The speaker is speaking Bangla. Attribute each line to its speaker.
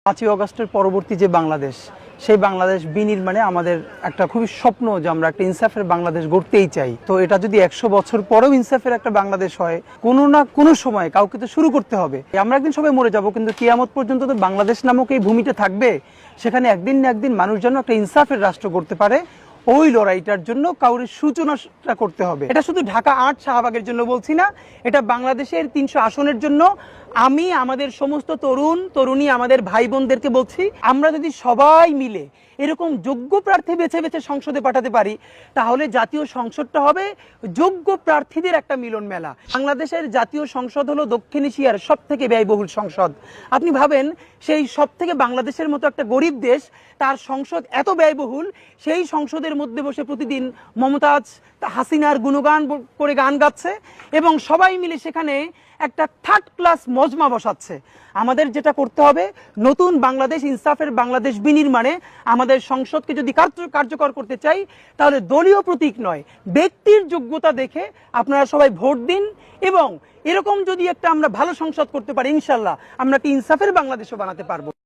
Speaker 1: 5ই আগস্টের পরবর্তী যে বাংলাদেশ, সেই বাংলাদেশ বিনির্মাণে আমাদের একটা খুবই স্বপ্ন যে আমরা একটা ইনসাফের বাংলাদেশ গড়তেই চাই। তো এটা যদি 100 বছর পরেও ইনসাফের একটা বাংলাদেশ হয়, কোনো না কোনো সময় কাউকে তো শুরু করতে হবে। আমরা একদিন সবাই মরে যাব, কিন্তু কিয়ামত পর্যন্ত তো বাংলাদেশ নামক এই ভূমিটা থাকবে। সেখানে একদিন না একদিন মানুষ যেন একটা ইনসাফের রাষ্ট্র করতে পারে, ওই লড়াইটার জন্য কাউরের সূচনাটা করতে হবে। এটা শুধু ঢাকা 8 শাহবাগের জন্য বলছি না, এটা বাংলাদেশের 300 আসনের জন্য। আমি আমাদের সমস্ত তরুণী আমাদের ভাই বোনদেরকে বলছি, আমরা যদি সবাই মিলে এরকম যোগ্য প্রার্থী বেছে বেছে সংসদে পাঠাতে পারি, তাহলে জাতীয় সংসদটা হবে যোগ্য প্রার্থীদের একটা মিলন মেলা। বাংলাদেশের জাতীয় সংসদ হলো দক্ষিণ এশিয়ার সব থেকে ব্যয়বহুল সংসদ। আপনি ভাবেন, সেই সব থেকে বাংলাদেশের মতো একটা গরিব দেশ, তার সংসদ এত ব্যয়বহুল, সেই সংসদের মধ্যে বসে প্রতিদিন মমতাজ হাসিনার গুণগান করে গান গাচ্ছে এবং সবাই মিলে সেখানে একটা থার্ড ক্লাস মজমা বসাচ্ছে। আমাদের যেটা করতে হবে, নতুন বাংলাদেশ, ইনসাফের বাংলাদেশ বিনির্মাণে আমাদের সংসদকে যদি কার্যকর করতে চাই, তাহলে দলীয় প্রতীক নয়, ব্যক্তির যোগ্যতা দেখে আপনারা সবাই ভোট দিন। এবং এরকম যদি একটা আমরা ভালো সংসদ করতে পারি, ইনশাল্লাহ আমরা একটা ইনসাফের বাংলাদেশও বানাতে পারবো।